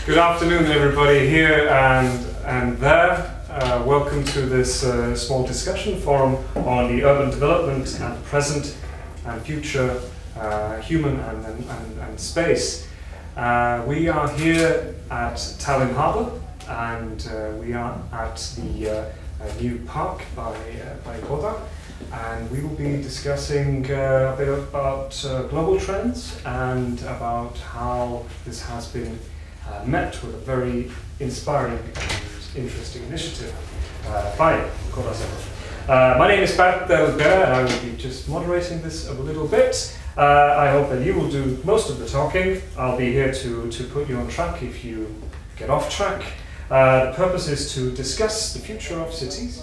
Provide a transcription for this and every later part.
Good afternoon, everybody here and there. Welcome to this small discussion forum on the urban development and present and future human and space. We are here at Tallinn Harbour, and we are at the new park by Koda, and we will be discussing a bit about global trends and about how this has been met with a very inspiring and interesting initiative by Kodasema. My name is Bert Delbert, and I will be just moderating this a little bit. I hope that you will do most of the talking. I'll be here to put you on track if you get off track. The purpose is to discuss the future of cities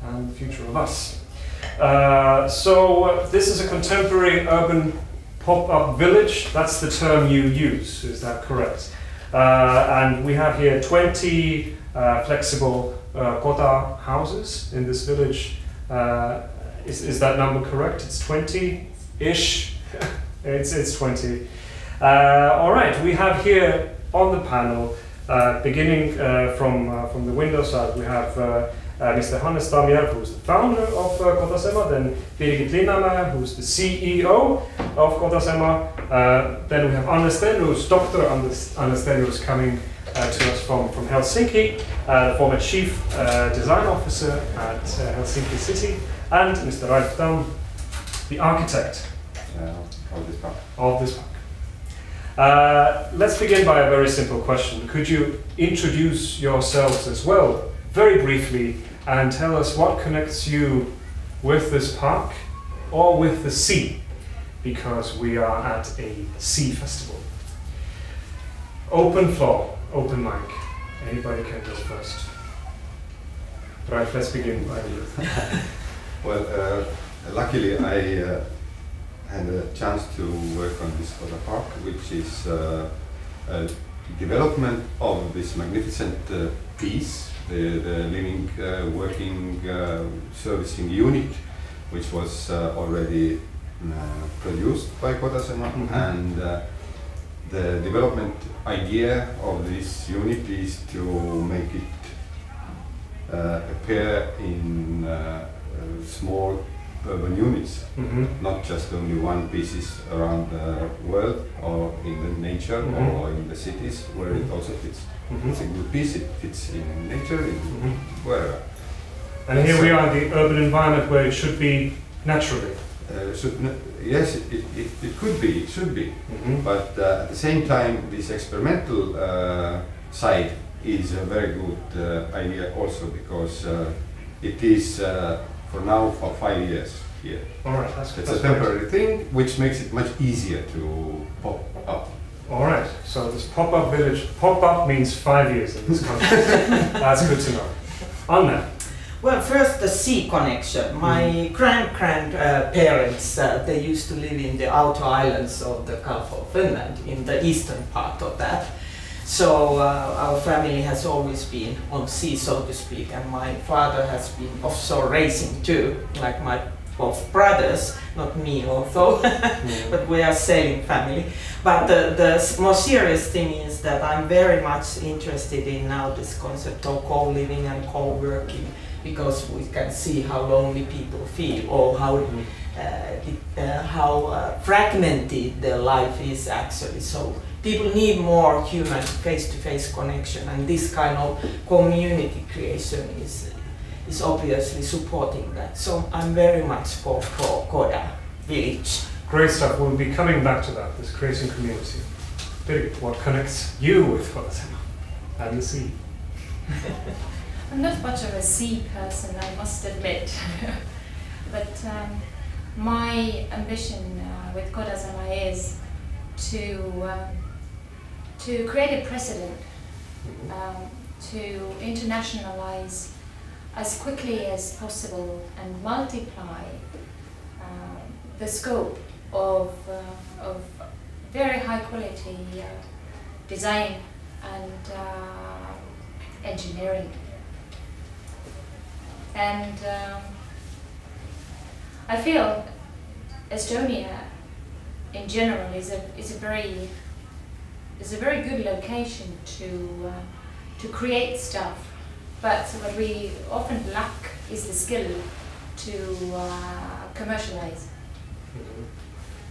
and the future of us. So this is a contemporary urban pop-up village. That's the term you use, is that correct? And we have here 20 flexible Koda houses in this village. Is that number correct? It's 20-ish. it's 20. All right, we have here on the panel, beginning from the window side, we have Mr. Hannes Tamjärv, who's the founder of Kodasema, then Birgit Linnamäe, who's the CEO of Kodasema, then we have Anders Stenros, Dr. Anders Stenros, coming to us from Helsinki, the former Chief Design Officer at Helsinki City, and Mr. Ralf Damm, the architect of this park. Let's begin by a very simple question. Could you introduce yourselves as well, very briefly, and tell us what connects you with this park or with the sea, because we are at a sea festival. Open floor, open mic. Anybody can go first. Right, let's begin by you. Well, luckily I had a chance to work on this Koda Park, which is a development of this magnificent piece, the living, working, servicing unit, which was already produced by Kodasema. And the development idea of this unit is to make it appear in small urban units, not just only one pieces around the world or in the nature or in the cities where it also fits. It's a good piece, it fits in nature, wherever. And here we are in the urban environment where it should be naturally. Yes, it could be, it should be. But at the same time, this experimental side is a very good idea also, because it is for now for 5 years here. All right, that's a temporary thing, which makes it much easier to pop up. All right, so this pop-up village, pop-up means 5 years in this country. That's good to know. Anna. Well, first the sea connection. My grandparents, they used to live in the outer islands of the Gulf of Finland, in the eastern part of that. So our family has always been on sea, so to speak, and my father has been offshore racing too, like my both brothers, not me although, but we are sailing family. But the more serious thing is that I'm very much interested in now this concept of co-living and co-working, because we can see how lonely people feel, or how fragmented their life is actually. So people need more human face-to-face connection, and this kind of community creation is obviously supporting that. So I'm very much for Koda village. Great stuff. We'll be coming back to that, this creating community. Birgit, what connects you with Kodasema and the sea? I'm not much of a sea person, I must admit. But my ambition with Kodasema is to create a precedent, to internationalize as quickly as possible and multiply the scope of very high quality design and engineering. And I feel Estonia in general is a very is a very good location to create stuff. But what we often lack is the skill to commercialize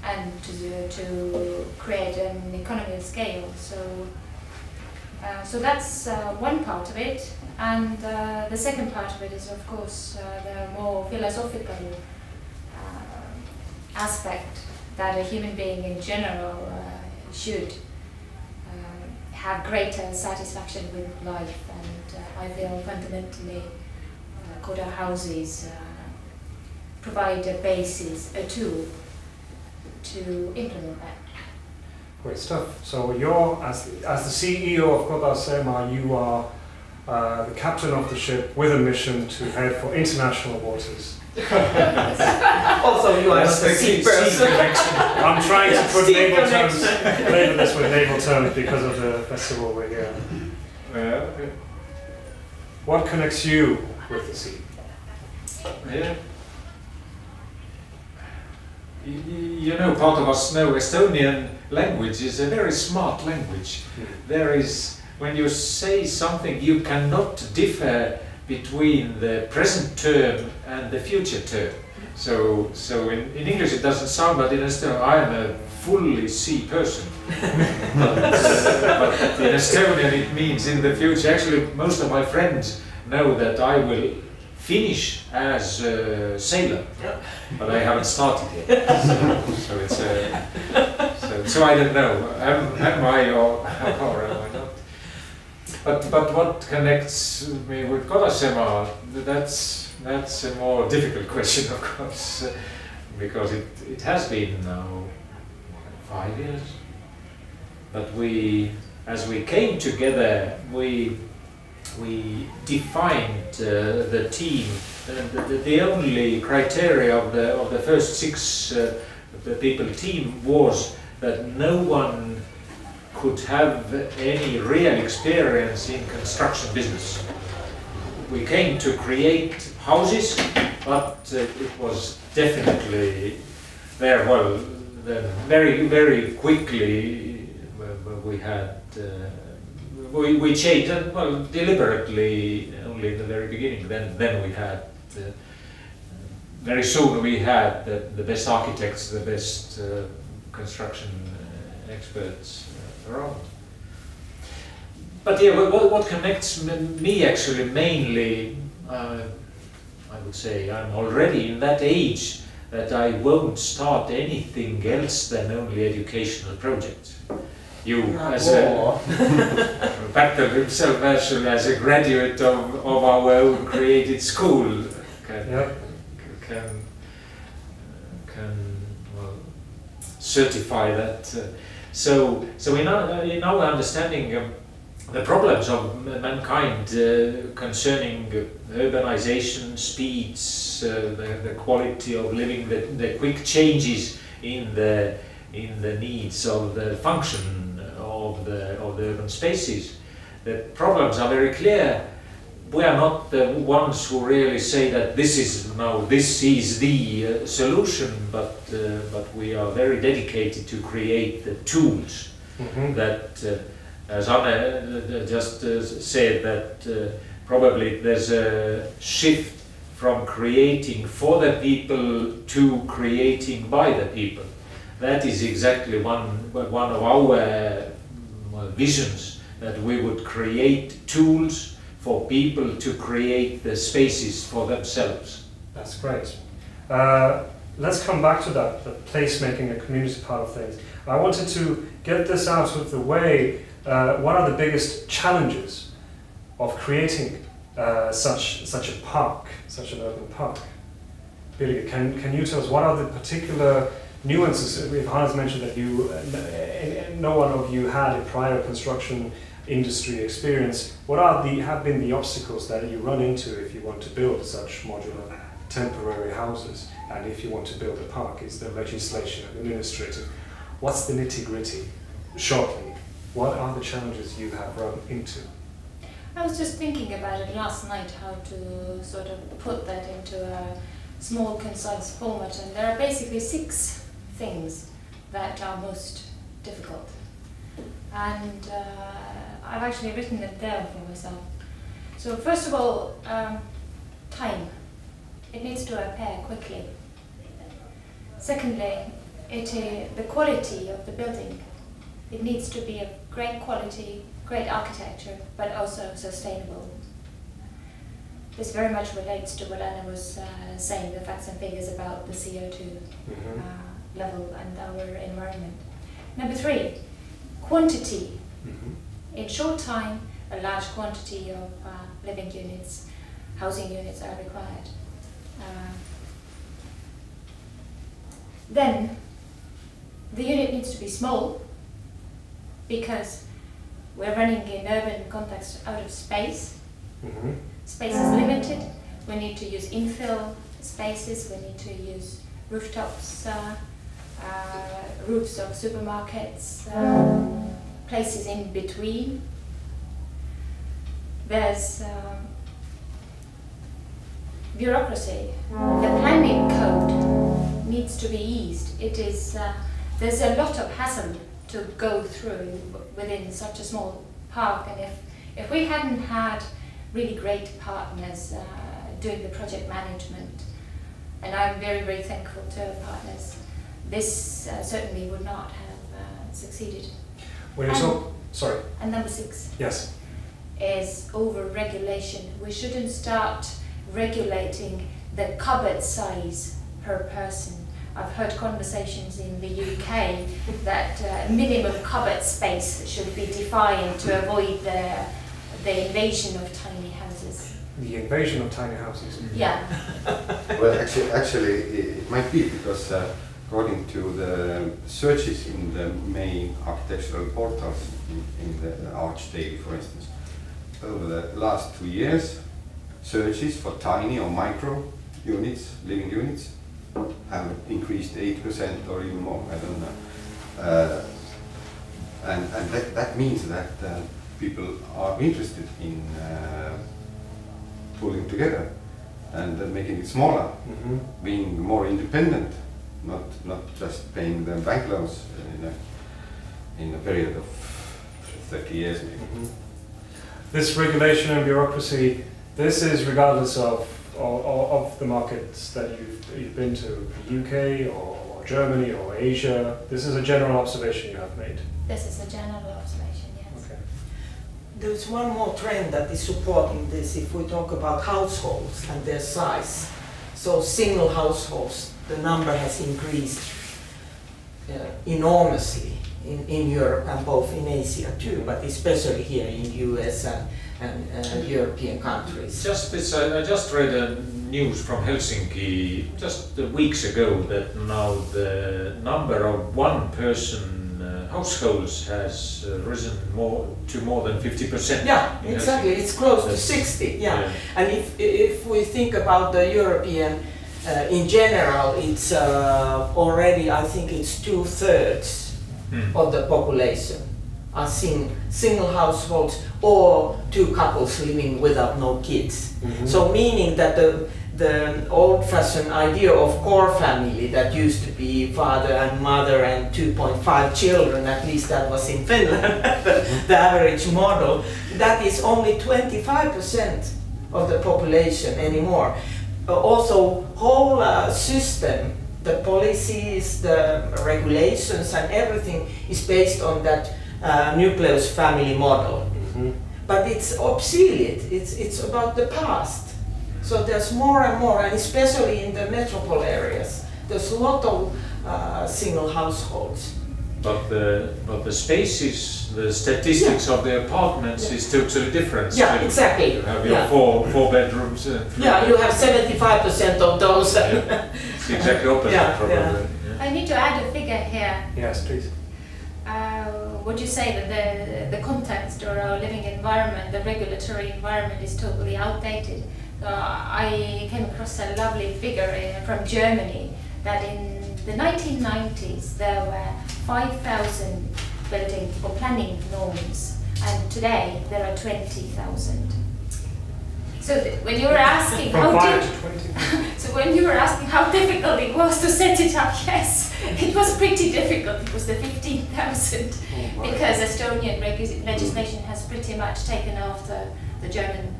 and to create an economy of scale. So that's one part of it, and the second part of it is, of course, the more philosophical aspect that a human being in general should have greater satisfaction with life, and I feel fundamentally Koda houses provide a basis, a tool to implement that. Great stuff. So you're, as the CEO of Kodasema, you are the captain of the ship with a mission to head for international waters. Also, you are not the sea person. I'm trying to put Sea naval terms, connection. label this with naval terms because of the festival we're here. Okay. What connects you with the sea? Yeah. You know, part of us know Estonian language is a very smart language. There is, when you say something, you cannot differ between the present term and the future term. So in English it doesn't sound, but in Estonian I am a fully sea person. but in Estonian it means in the future. Actually, most of my friends know that I will finish as a sailor, but I haven't started yet. So it's so I don't know. Am I or am I not? But what connects me with Kodasema? That's a more difficult question, of course, because it has been now 5 years. But as we came together, we defined the team. The only criteria of the first 6 people team was that no one could have any real experience in construction business. We came to create houses, but it was definitely there. Well, then very quickly we had. We changed, and well, deliberately only in the very beginning. Then we had very soon we had the best architects, the best construction experts around. But yeah, what connects me actually mainly, I would say I'm already in that age that I won't start anything else than only educational projects. You, as Bertel himself, as a graduate of our own created school, can well, certify that. So in our understanding, the problems of mankind concerning urbanization, speeds, the quality of living, the quick changes in the needs of the function of the urban spaces. The problems are very clear. We are not the ones who really say that this is the solution, but we are very dedicated to create the tools that, as Anne just said, that probably there's a shift from creating for the people to creating by the people. That is exactly one of our visions, that we would create tools for people to create the spaces for themselves. That's great. Let's come back to that, the placemaking, a community part of things. I wanted to get this out of the way. What are the biggest challenges of creating such a park, such an urban park? Birgit, can you tell us what are the particular nuances? If Hans mentioned that no one of you had a prior construction industry experience, what have been the obstacles that you run into if you want to build such modular temporary houses, and if you want to build a park? Is there legislation and administrative? What's the nitty-gritty? Shortly, what are the challenges you have run into? I was just thinking about it last night, how to sort of put that into a small, concise format, and there are basically 6 things that are most difficult. and I've actually written it down for myself. So first of all, time. It needs to appear quickly. Secondly, the quality of the building. It needs to be of great quality, great architecture, but also sustainable. This very much relates to what Anna was saying, the facts and figures about the CO2 level and our environment. Number 3, quantity. In short time, a large quantity of living units, housing units are required. Then, the unit needs to be small, because we're running in urban context out of space. Space is limited. We need to use infill spaces. We need to use rooftops, roofs of supermarkets, places in between. There's bureaucracy. The planning code needs to be eased. It is there's a lot of hassle to go through within such a small park, and if we hadn't had really great partners doing the project management, and I'm very, very thankful to our partners, this certainly would not have succeeded. When you're sorry. And number 6 Yes. is over-regulation. We shouldn't start regulating the cupboard size per person. I've heard conversations in the UK that minimum cupboard space should be defined to avoid the invasion of tiny houses. The invasion of tiny houses. Yeah. Well, actually, it might be because according to the searches in the main architectural portals in the Arch Daily, for instance, over the last 2 years, searches for tiny or micro units, living units, have increased 8% or even more. I don't know, and that means that people are interested in pulling together and making it smaller, being more independent, not just paying the bank loans in a period of 30 years maybe. This regulation and bureaucracy, this is regardless of the markets that you've been to, the UK or Germany or Asia. This is a general observation you have made. This is a general observation, yes. Okay. There's one more trend that is supporting this if we talk about households and their size. So single households, the number has increased enormously in Europe and both in Asia too, but especially here in US and European countries. Just this, I just read a news from Helsinki just weeks ago that now the number of one-person households has risen to more than 50%. Yeah, exactly. It's close to 60. Yeah, and if we think about the European in general, it's already, I think it's 2/3 of the population are single households or 2 couples living without no kids. So meaning that the old-fashioned idea of core family that used to be father and mother and 2.5 children, at least that was in Finland, the average model, that is only 25% of the population anymore. Also, whole system, the policies, the regulations and everything is based on that nucleus family model. But it's obsolete, it's about the past. So there's more and more, and especially in the metropole areas, there's a lot of single households. But the spaces, the statistics of the apartments is totally different. Yeah, So exactly. You have your four bedrooms. Yeah, you have 75% of those. It's exactly opposite, probably. Yeah. I need to add a figure here. Yes, please. Would you say that the context or our living environment, the regulatory environment is totally outdated? I came across a lovely figure from Germany that in the 1990s there were 5,000 building or planning norms, and today there are 20,000. So when you were asking From how 5 to 20? so when you were asking how difficult it was to set it up, yes, it was pretty difficult. It was the 15,000 because Estonian legislation has pretty much taken after the German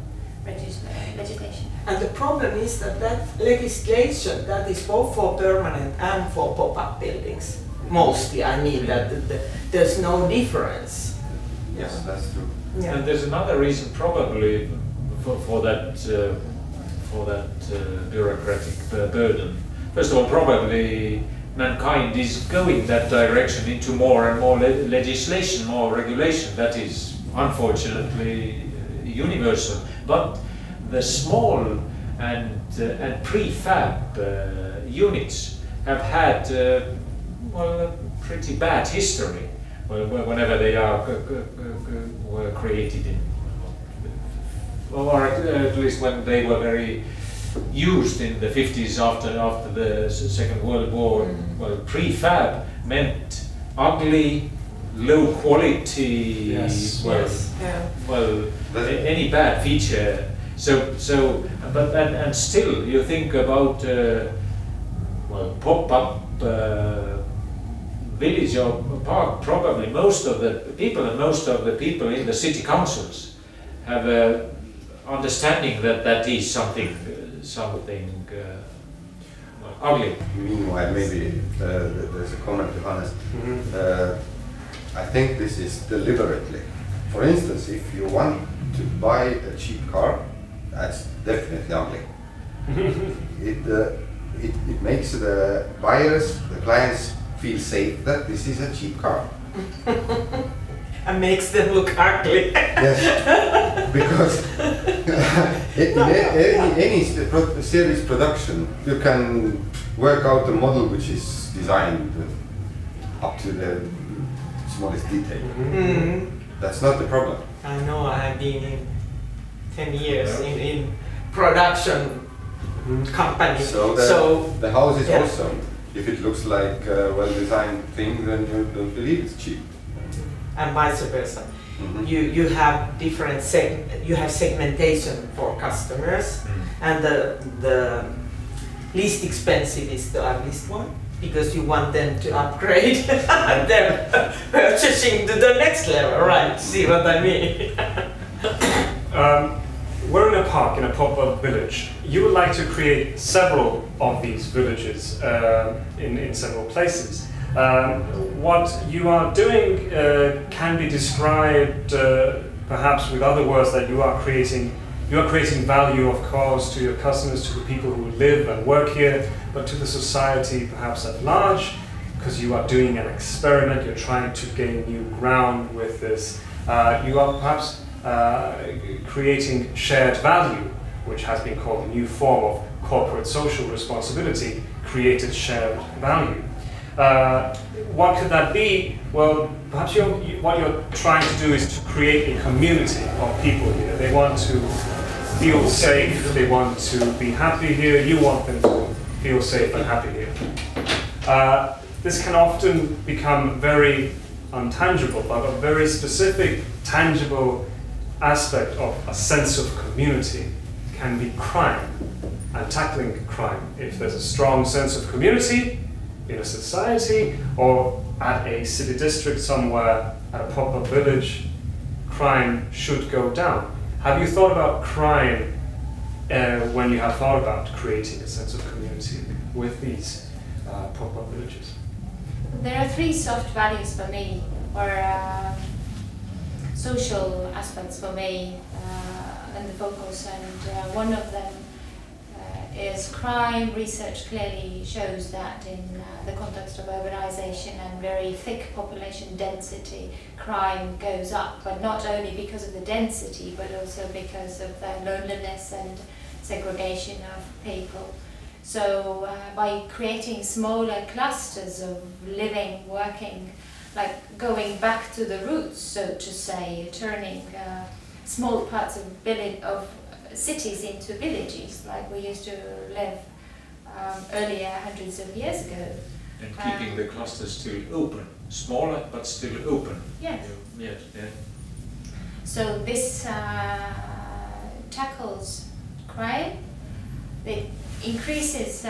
legislation. And the problem is that that legislation that is both for permanent and for pop-up buildings. Mostly, I mean that there's no difference. Yes, that's true. Yeah. And there's another reason probably for that bureaucratic burden. First of all, probably mankind is going that direction into more and more legislation, more regulation. That is unfortunately universal. But the small and prefab units have had well, a pretty bad history whenever they were created in, or at least when they were very used in the 50s after the Second World War. Well, prefab meant ugly, low quality, any bad feature. But still, you think about pop-up village or park. Probably most of the people in the city councils have a understanding that is something ugly. Meanwhile, maybe there's a comment, Johannes. I think this is deliberately. For instance, if you want to buy a cheap car, that's definitely ugly. It makes the buyers, the clients, feel safe that this is a cheap car. And makes them look ugly. Yes, because in any series production, you can work out a model which is designed up to the smallest detail. That's not the problem. I know, I have been in 10 years in production company. So the house is also, if it looks like a well-designed thing, then you don't believe it's cheap. And vice versa. You have different you have segmentation for customers, and the least expensive is the ugliest one, because you want them to upgrade and then purchasing to the next level, right? See what I mean? We're in a park, in a pop-up village. You would like to create several of these villages in several places. What you are doing can be described perhaps with other words, that you are creating value, of course, to your customers, to the people who live and work here, but to the society perhaps at large, because you are doing an experiment, you're trying to gain new ground with this. You are perhaps creating shared value, which has been called a new form of corporate social responsibility, created shared value. What could that be? Well, perhaps what you're trying to do is to create a community of people here. They want to feel safe, they want to be happy here, you want them to feel safe and happy here. This can often become very untangible, but a very specific, tangible aspect of a sense of community can be crime and tackling crime. If there's a strong sense of community in a society or at a city district somewhere, at a pop-up village, crime should go down. Have you thought about crime when you have thought about creating a sense of community with these pop-up villages? There are three soft values for me, or social aspects for me in the focus, and one of them is crime. Research clearly shows that in the context of urbanization and very thick population density, crime goes up, but not only because of the density, but also because of the loneliness and segregation of people. So by creating smaller clusters of living, working, like going back to the roots, so to say, turning small parts of cities into villages, like we used to live earlier, hundreds of years ago. And keeping the clusters still open, smaller but still open. Yes. Yes. Yeah. So this tackles crime. It increases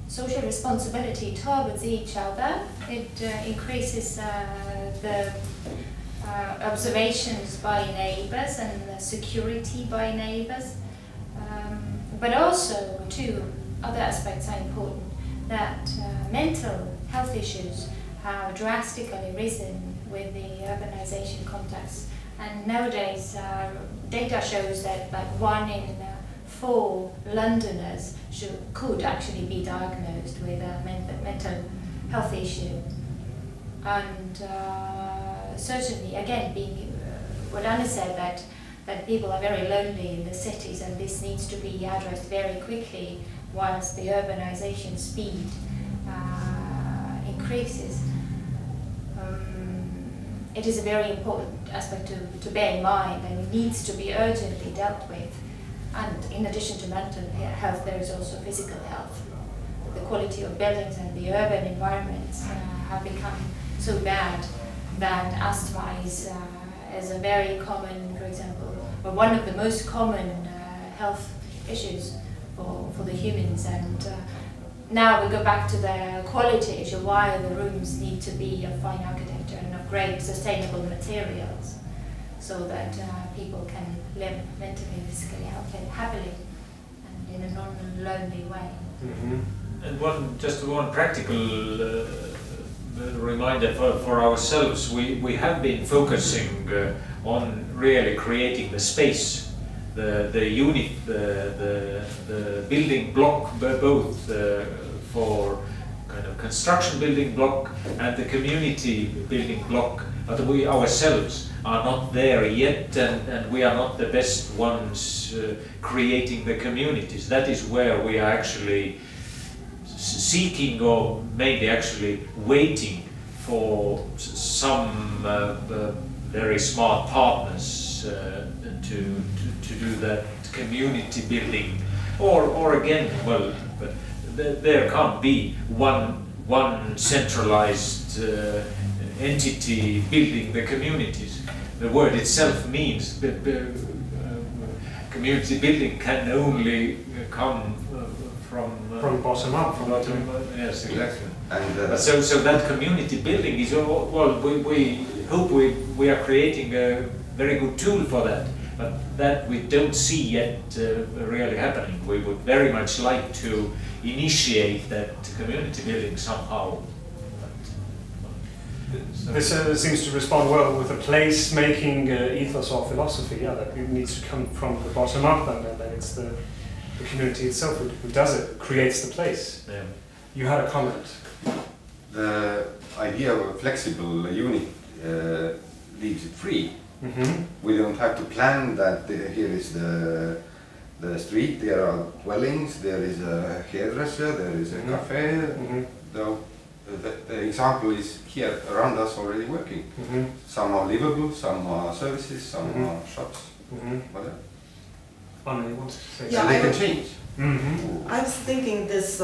social responsibility towards each other. It increases the observations by neighbors and the security by neighbors. But also, two other aspects are important, that mental health issues have drastically risen with the urbanization context. And nowadays, data shows that like 1 in 4 Londoners could actually be diagnosed with a mental health issue. And certainly, again, being what Anna said, that people are very lonely in the cities, and this needs to be addressed very quickly whilst the urbanization speed increases. It is a very important aspect to bear in mind, and it needs to be urgently dealt with. And in addition to mental health, there is also physical health. The quality of buildings and the urban environments have become so bad that asthma is a very common, for example, or one of the most common health issues for the humans. And now we go back to the quality issue, why the rooms need to be of fine architecture and of great sustainable materials, so that people can live mentally and physically happily and in a non-lonely way. Mm-hmm. And just one practical reminder for ourselves, we have been focusing on really creating the space, the unit, the building block, both for kind of construction building block and the community building block, but we ourselves are not there yet, and we are not the best ones creating the communities. That is where we are actually seeking, or maybe actually waiting for some very smart partners to do that community building, or again, well, there can't be one centralized entity building the communities. The word itself means that community building can only come from bottom up. Yes, exactly. And so that community building is, well, we hope we are creating a very good tool for that, but that we don't see yet really happening. We would very much like to initiate that community building somehow. This seems to respond well with a place-making ethos or philosophy. Yeah, that it needs to come from the bottom up, and then it's the community itself who does it, creates the place. Yeah. You had a comment. the idea of a flexible unit leaves it free. Mm-hmm. We don't have to plan that here is the street, there are dwellings, there is a hairdresser, there is a cafe. Mm-hmm. The example is here around us already working. Mm-hmm. Some are livable, some are services, some Mm-hmm. are shops, whatever. Anna, you wanted to say Yeah, And they can change. Mm-hmm. I was thinking this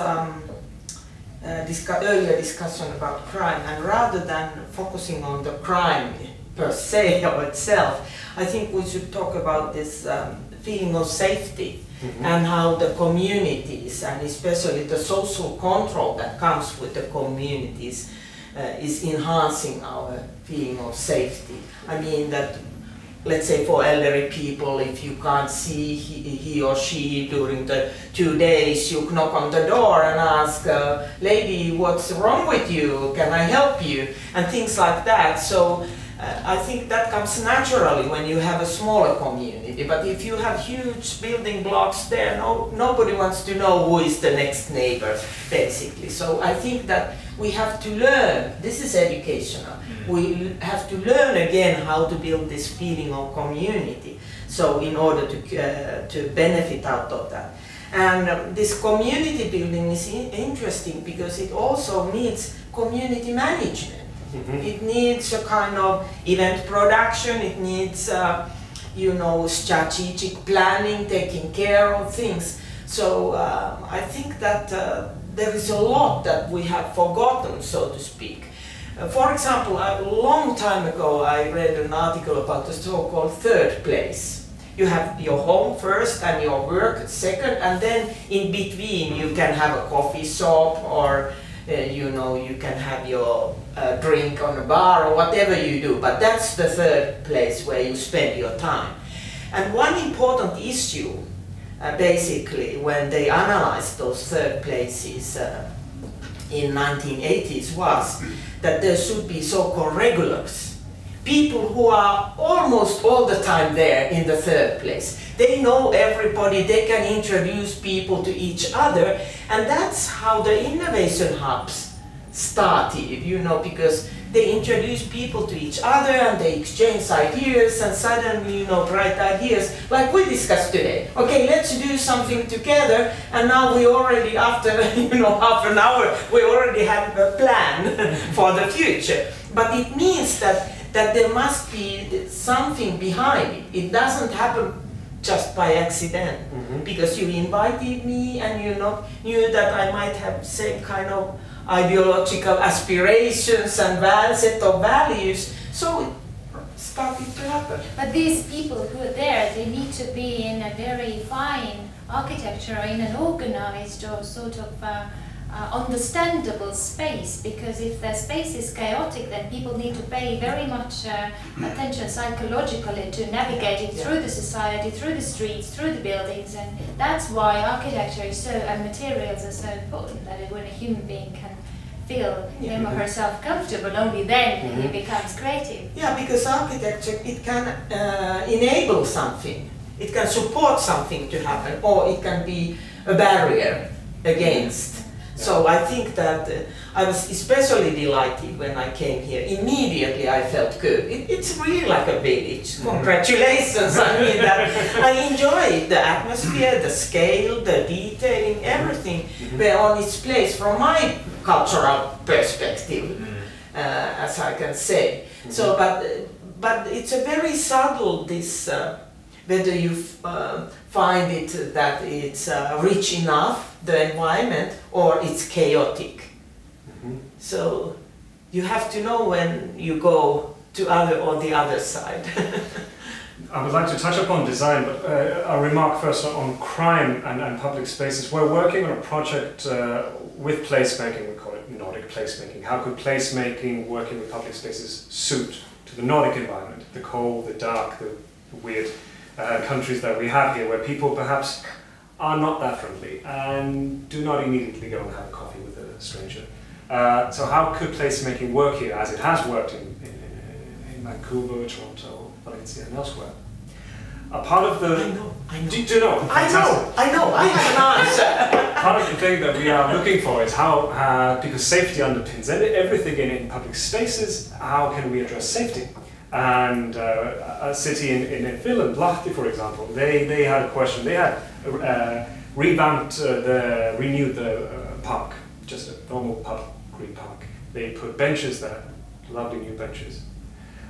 earlier discussion about crime, and rather than focusing on the crime per se or itself, I think we should talk about this feeling of safety. Mm-hmm. And how the communities, and especially the social control that comes with the communities, is enhancing our feeling of safety. I mean that, let's say for elderly people, if you can't see he or she during the 2 days, you knock on the door and ask, lady, what's wrong with you? Can I help you? And things like that. So I think that comes naturally when you have a smaller community, but if you have huge building blocks there, nobody wants to know who is the next neighbor, basically. So I think that we have to learn, this is educational, we have to learn again how to build this feeling of community, so in order to benefit out of that. And this community building is interesting because it also needs community management. Mm-hmm. It needs a kind of event production, it needs, strategic planning, taking care of things. So I think that there is a lot that we have forgotten, so to speak. For example, a long time ago I read an article about the so-called third place. You have your home first and your work second, and then in between you can have a coffee shop, or you know, you can have your drink on a bar or whatever you do, but that's the third place where you spend your time. And one important issue basically when they analyzed those third places in 1980s was that there should be so-called regulars. People who are almost all the time there in the third place. They know everybody, they can introduce people to each other, and that's how the innovation hubs started, you know, because they introduce people to each other and they exchange ideas, and suddenly, you know, bright ideas, like we discussed today. Okay, let's do something together, and now we already, after, you know, half an hour, we already have a plan for the future. But it means that there must be something behind it. It doesn't happen just by accident, because you invited me and you knew that I might have same kind of ideological aspirations and set of values, so it started to happen. But these people who are there, they need to be in a very fine architecture, in an organized or sort of understandable space, because if the space is chaotic, then people need to pay very much attention psychologically to navigating through the society, through the streets, through the buildings, and that's why architecture is so, and materials are so important, that when a human being can feel him or herself comfortable, only then he becomes creative. Yeah, because architecture, it can enable something, it can support something to happen, or it can be a barrier against. So I think that I was especially delighted when I came here. Immediately I felt good. It's really like a village. Congratulations! I mean, that I enjoyed the atmosphere, the scale, the detailing, everything were on its place from my cultural perspective, as I can say. So, but it's a very subtle, this whether you find it that it's rich enough, the environment, or it's chaotic. So you have to know when you go to other or the other side. I would like to touch upon design, but a remark first on crime and public spaces. We're working on a project with placemaking, we call it Nordic placemaking. How could placemaking working with public spaces suit to the Nordic environment, the cold, the dark, the weird countries that we have here, where people perhaps are not that friendly and do not immediately go and have a coffee with a stranger. So how could placemaking work here, as it has worked in Vancouver, Toronto, Valencia and elsewhere? A part of the... I know. Do you know? Fantastic. I know, I have an answer. Part of the thing that we are looking for is how, because safety underpins everything in public spaces, how can we address safety? And a city in Finland, Lahti, for example, they had a question. They had renewed the park, just a normal public green park. They put benches there, lovely new benches,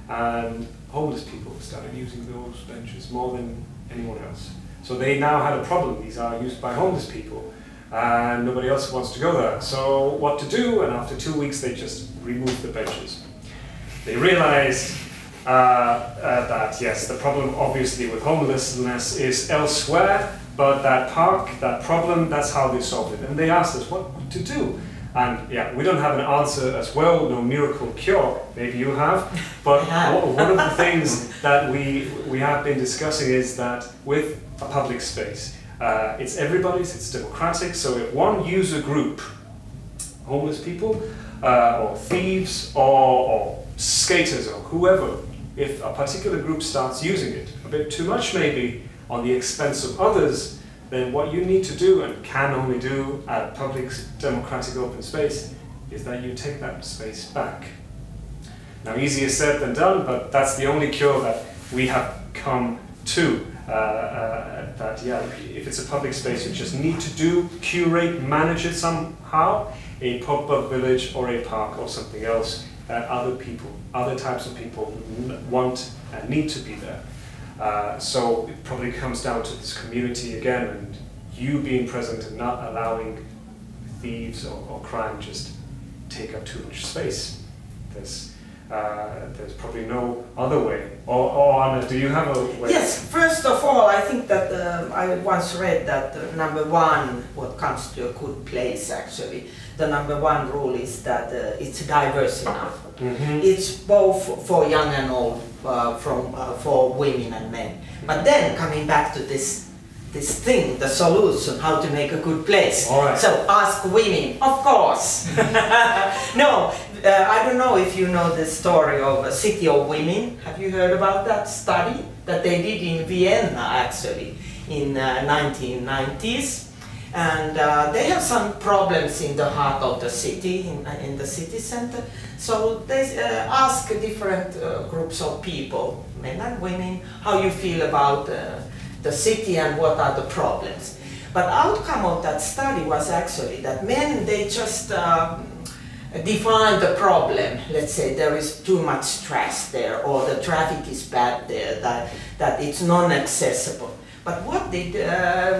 and homeless people started using those benches more than anyone else. So they now had a problem. These are used by homeless people, and nobody else wants to go there. So what to do? And after 2 weeks, they just removed the benches. They realized that yes, the problem obviously with homelessness is elsewhere, but that park, that problem, that's how they solved it. And they asked us what to do. And yeah, we don't have an answer as well, no miracle cure, maybe you have, but one of the things that we have been discussing is that with a public space, it's everybody's, it's democratic, so if one user group, homeless people, or thieves, or skaters, or whoever, if a particular group starts using it, a bit too much maybe, on the expense of others, then what you need to do, and can only do at public democratic open space, is that you take that space back. Now, easier said than done, but that's the only cure that we have come to. That yeah, if it's a public space, you just need to curate, manage it somehow, a pop-up village or a park or something else that other types of people want and need to be there. So it probably comes down to this community again, and you being present and not allowing thieves or crime just take up too much space. There's there's probably no other way. Or Anna, do you have a way? Yes, first of all, I think that I once read that number one, what comes to a good place actually, the number one rule is that it's diverse enough. Mm-hmm. It's both for young and old, for women and men. But then coming back to this thing, the solution, how to make a good place. All right. So ask women, of course. No, I don't know if you know the story of a City of Women. Have you heard about that study that they did in Vienna actually in 1990s? And they have some problems in the heart of the city, in the city center. So they ask different groups of people, men and women, how you feel about the city and what are the problems. But outcome of that study was actually that men, they just define the problem. Let's say there is too much stress there, or the traffic is bad there, that it's non-accessible. But what did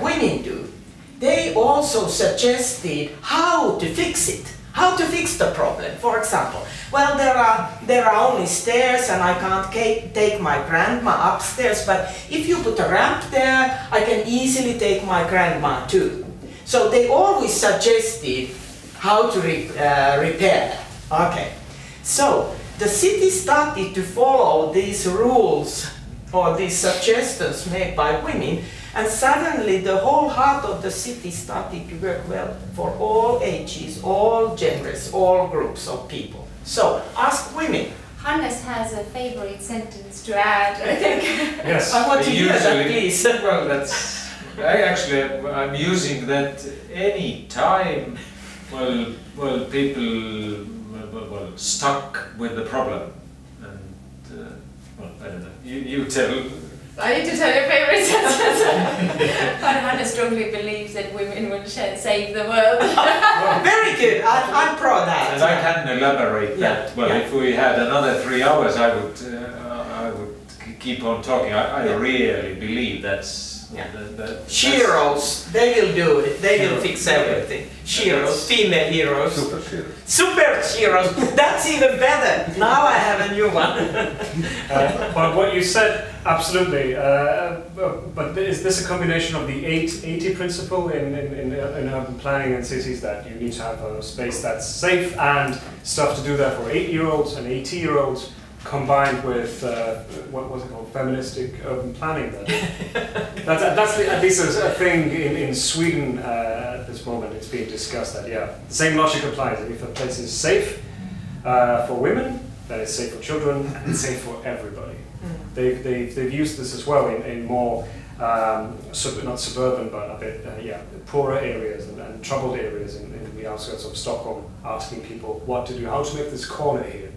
women do? They also suggested how to fix it, how to fix the problem. For example, well, there are only stairs and I can't take my grandma upstairs, but if you put a ramp there, I can easily take my grandma too. So they always suggested how to repair that. Okay, so the city started to follow these rules or these suggestions made by women, and suddenly the whole heart of the city started to work well for all ages, all genders, all groups of people. So ask women. Hannes has a favorite sentence to add, I think. Yes. I want to hear that, please. Well, I'm using that any time. Well, people stuck with the problem, and well, I don't know. You tell. I need to tell your favorite sentence. But Hannes strongly believes that women will save the world. Very good. I'm pro that. And I can elaborate that. Well, if we had another 3 hours, I would keep on talking. I really believe that's. Heroes, they will do it. They will fix everything. Heroes, female heroes. Super heroes. Super heroes. That's even better. Now I have a new one. But what you said, absolutely. But is this a combination of the 8-80 principle in urban planning and cities, that you need to have a space that's safe and stuff to do there for 8-year-olds and 80-year-olds, combined with what was it called, feministic urban planning? That's at least a thing in Sweden at this moment. It's being discussed that the same logic applies. If a place is safe for women, then it's safe for children and it's safe for everybody. They've used this as well in more not suburban, but a bit poorer areas and troubled areas in the outskirts of Stockholm, asking people what to do, how to make this corner here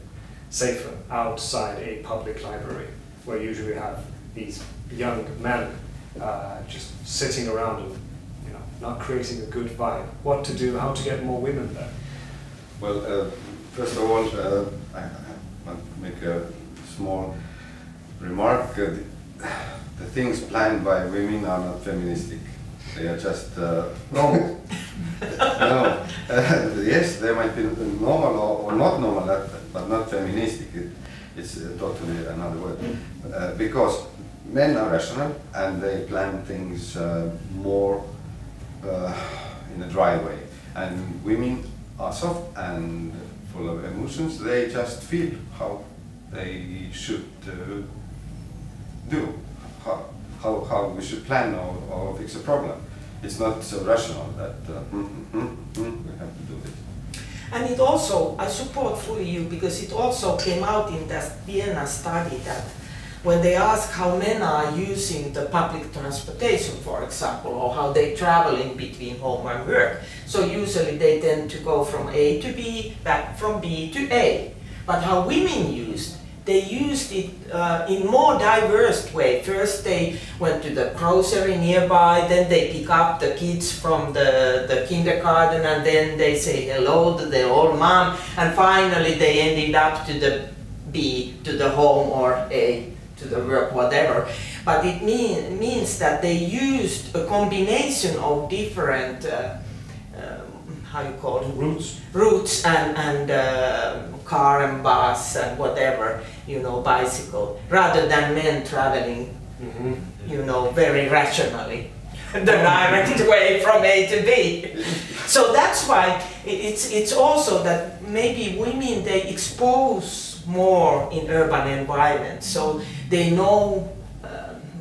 safer outside a public library, where you usually have these young men just sitting around and not creating a good vibe. What to do, how to get more women there? Well, first of all, I want to make a small remark. The things planned by women are not feministic. They are just normal. No. Yes, they might be normal or not normal, but not feministic. It's totally another word. Because men are rational and they plan things more in a dry way. And women are soft and full of emotions. They just feel how they should do, how we should plan or fix a problem. It's not so rational that we have to do this. And it also, I support fully you, because it also came out in that Vienna study that when they ask how men are using the public transportation, for example, or how they travel in between home and work, so usually they tend to go from A to B, back from B to A. But how women they used it in more diverse way. First they went to the grocery nearby, then they pick up the kids from the kindergarten, and then they say hello to the old mom, and finally they ended up to the B, to the home, or A, to the work, whatever. But it means that they used a combination of different how you call it? Roots and car and bus and whatever, you know, bicycle, rather than men traveling, you know, very rationally, the direct way from A to B. So that's why it's also that maybe women, they expose more in urban environments, so they know,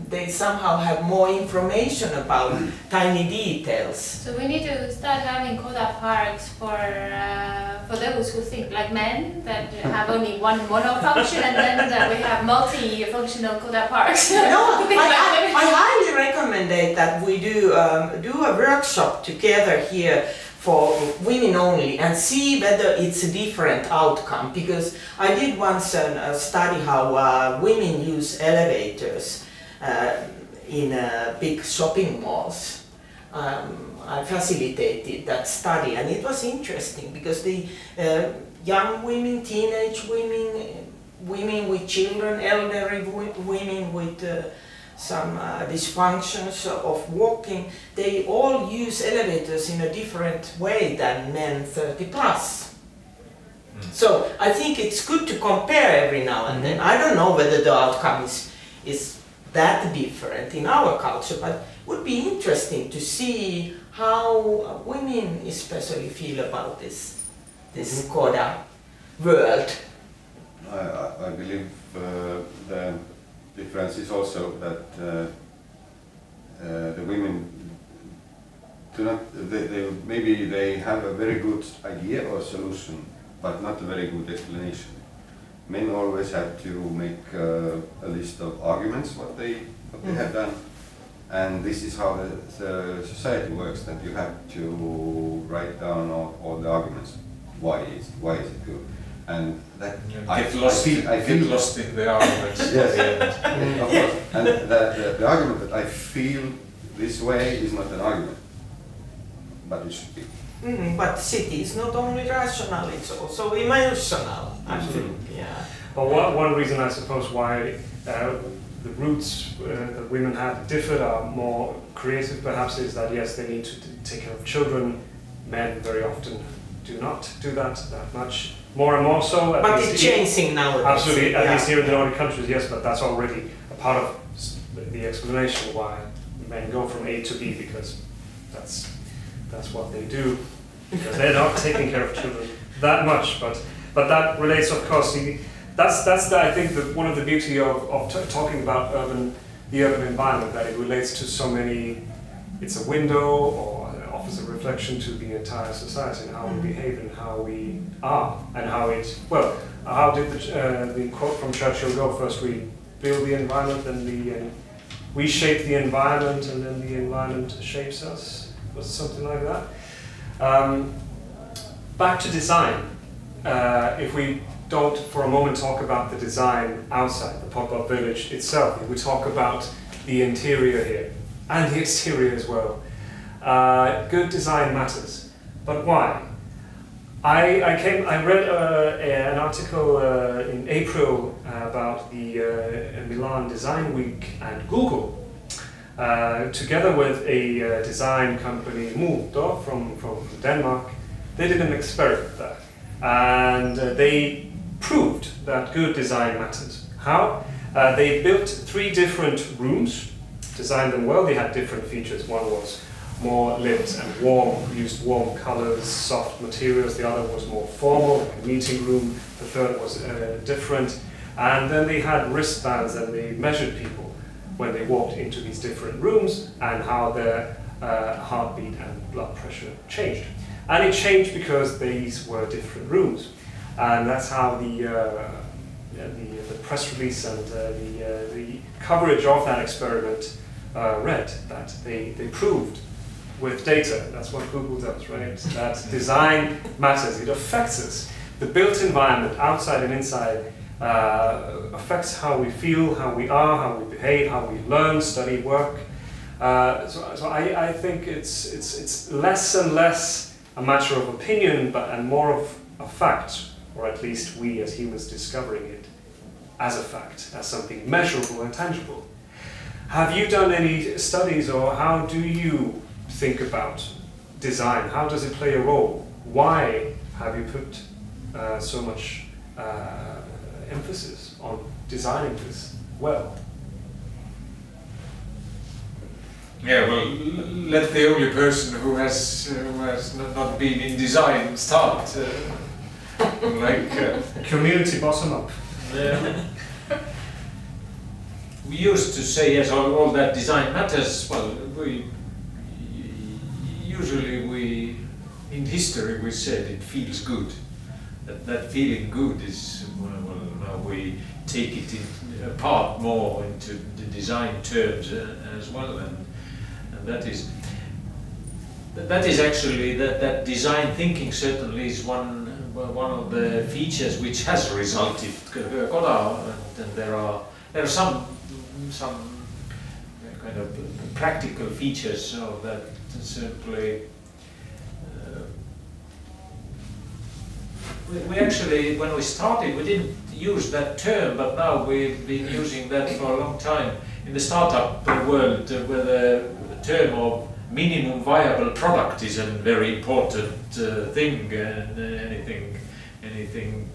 they somehow have more information about tiny details. So we need to start having Koda parks for those who think like men, that have only one monofunction, and then we have multi-functional Koda parks. No, I highly recommend that we do a workshop together here for women only and see whether it's a different outcome, because I did once a study how women use elevators in big shopping malls. I facilitated that study, and it was interesting because the young women, teenage women, women with children, elderly women with some dysfunctions of walking, they all use elevators in a different way than men 30 plus. So I think it's good to compare every now and then. I don't know whether the outcome is that different in our culture, but it would be interesting to see how women especially feel about this Koda world. I believe the difference is also that the women do not, maybe they have a very good idea or solution, but not a very good explanation. Men always have to make a list of arguments what they have done, and this is how the society works. That you have to write down all the arguments. Why is it good? And that I feel lost in the arguments. Yes, of course. And the argument that I feel this way is not an argument, but it should be. But city is not only rational, it's also emotional, actually. Yeah. Well, one reason I suppose why the roots that women have differed are more creative perhaps is that yes, they need to take care of children. Men very often do not do that much. More and more so. But it's changing nowadays. Absolutely, at least here in the Nordic countries, yes, but that's already a part of the explanation why men go from A to B, because that's what they do, because they're not taking care of children that much. But that relates, of course, that's I think one of the beauty of talking about the urban environment, that it relates to so many. It's a window, or offers a reflection to the entire society and how we behave and how we are and how it. Well, how did the quote from Churchill go? First we build the environment, then we shape the environment, and then the environment shapes us. Was it something like that? Back to design. If we don't for a moment talk about the design outside the pop-up village itself, we talk about the interior here and the exterior as well. Good design matters, but why? I read an article in April about the Milan Design Week and Google, together with a design company, Muto, from Denmark. They did an experiment there, and they proved that good design matters. How? They built 3 different rooms, designed them well. They had different features. One was more lit and warm, used warm colors, soft materials. The other was more formal, like a meeting room. The third was different. And then they had wristbands, and they measured people when they walked into these different rooms and how their heartbeat and blood pressure changed. And it changed because these were different rooms. And that's how the press release and the coverage of that experiment read, that they proved with data, that's what Google does, right? That design matters, it affects us. The built environment, outside and inside, affects how we feel, how we are, how we behave, how we learn, study, work. So I think it's less and less a matter of opinion, and more of a fact, or at least we as humans discovering it as a fact, as something measurable and tangible. Have you done any studies, or how do you think about design? How does it play a role? Why have you put so much emphasis on designing this well. Yeah, well, let the only person who has not been in design start. Community bottom up. Yeah. We used to say, yes, all that design matters. Well, usually in history we said it feels good. That feeling good is, well, now we take it apart more into the design terms as well, and that is actually that design thinking certainly is one of the features which has resulted Koda, and there are some kind of practical features of that. Simply we actually, when we started, we didn't use that term, but now we've been using that for a long time in the startup world, where the term of minimum viable product is a very important thing, and anything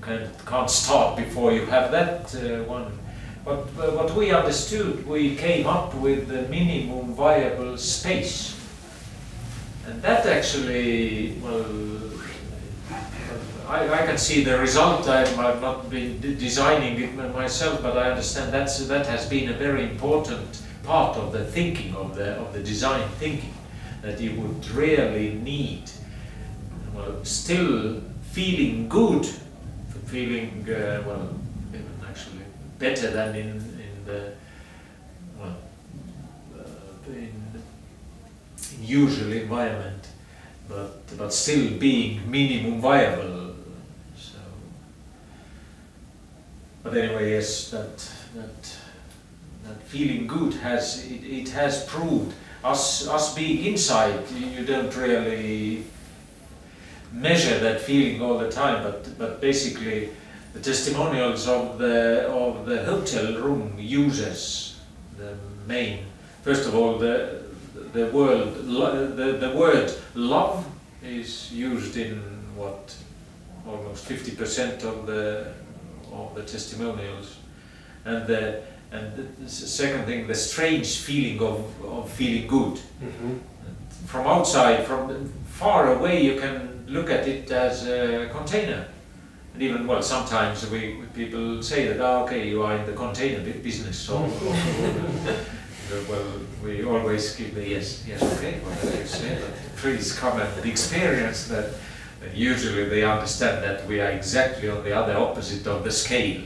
can't start before you have that one. But what we understood, we came up with the minimum viable space, and that actually, well, I can see the result. I've not been designing it myself, but I understand that has been a very important part of the thinking, of the design thinking, that you would really need, well, still feeling good, feeling well, actually better than in the in usual environment, but still being minimum viable. So, but anyway, yes, that feeling good has proved us being inside. You don't really measure that feeling all the time, but basically the testimonials of the hotel room users, the main, first of all, the word love is used in what, almost 50% of the testimonials, and the second thing, the strange feeling of feeling good. Mm-hmm. From outside, from far away, you can look at it as a container. And even, well, sometimes people say that, okay, you are in the container business, so well, we always give the yes, okay, whatever you say, but please come and experience that. And usually they understand that we are exactly on the other opposite of the scale.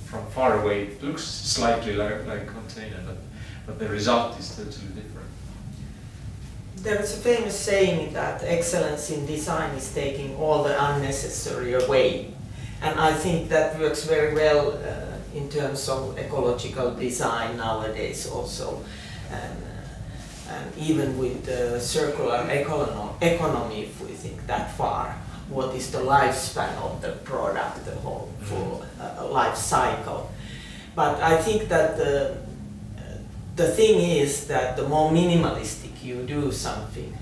From far away, it looks slightly like a container, but the result is totally different. There is a famous saying that excellence in design is taking all the unnecessary away. And I think that works very well in terms of ecological design nowadays also. And even with the circular economy, if we think that far, what is the lifespan of the product, the whole full life cycle. But I think that the thing is that the more minimalistic you do something,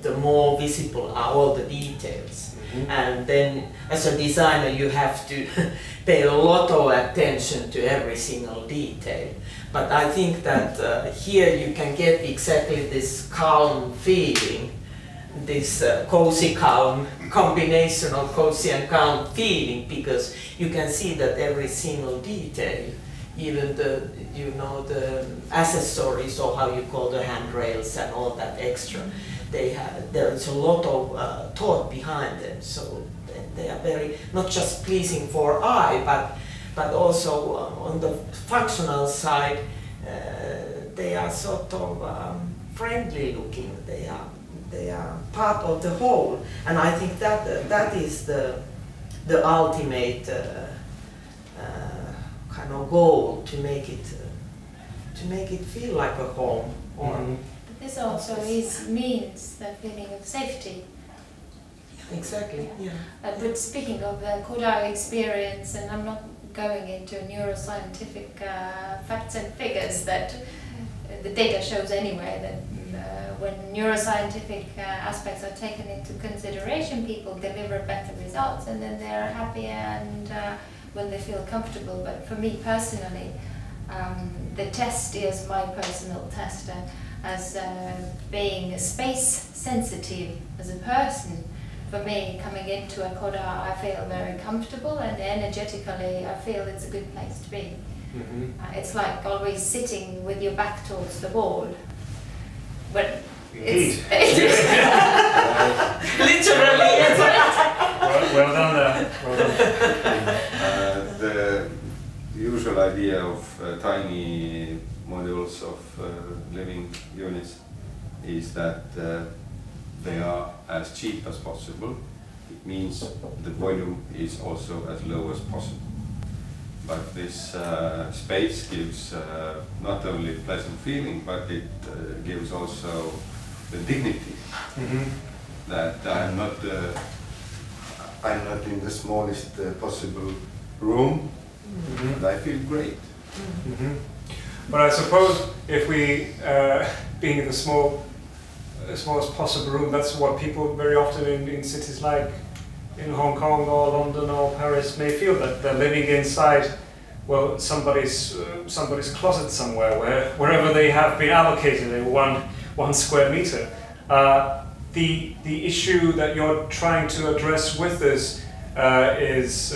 the more visible are all the details. Mm-hmm. And then as a designer you have to pay a lot of attention to every single detail. But I think that here you can get exactly this calm feeling, this cozy calm, combination of cozy and calm feeling, because you can see that every single detail, even the accessories, or how you call the handrails and all that extra, there is a lot of thought behind them, so they are very, not just pleasing for eye, but also on the functional side, they are sort of friendly looking. They are part of the whole, and I think that is the ultimate kind of goal, to make it feel like a home. Or but this also means the feeling of safety. Exactly. Yeah. But speaking of the Koda experience, and I'm not going into neuroscientific facts and figures that the data shows anyway, that when neuroscientific aspects are taken into consideration, people deliver better results and then they're happier and when they feel comfortable. But for me personally, the test is my personal test as being space sensitive as a person. For me, coming into a Koda, I feel very comfortable and energetically I feel it's a good place to be. It's like always sitting with your back towards the wall. But it's literally, yes. Well done there. Well done. The usual idea of tiny modules of living units is that they are as cheap as possible. It means the volume is also as low as possible. But this space gives not only pleasant feeling, but it gives also the dignity that I'm not in the smallest possible room, and I feel great. But I suppose if we, being in the smallest possible room, that's what people very often in cities like in Hong Kong or London or Paris may feel, that they're living inside, well, somebody's closet somewhere, wherever they have been allocated in one square meter. The issue that you're trying to address with this is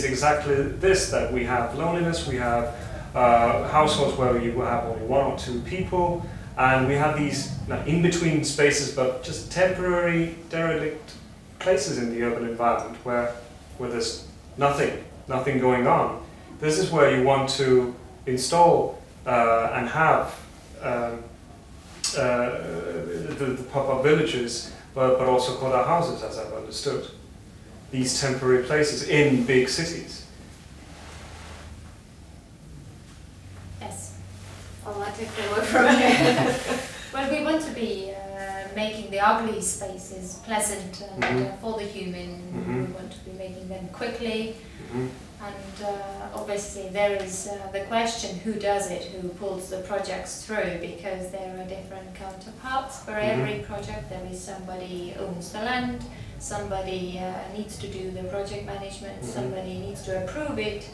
exactly this, that we have loneliness, we have households where you have only one or two people, and we have these in-between spaces, but just temporary derelict places in the urban environment where there's nothing going on. This is where you want to install and have the pop-up villages, but also Koda houses, as I've understood. These temporary places in big cities. Yes. Well, I take the word from here. Well, we want to be making the ugly spaces pleasant and for the human. We want to be making them quickly. And obviously there is the question, who does it, who pulls the projects through, because there are different counterparts for every project. There is somebody who owns the land, somebody needs to do the project management, somebody needs to approve it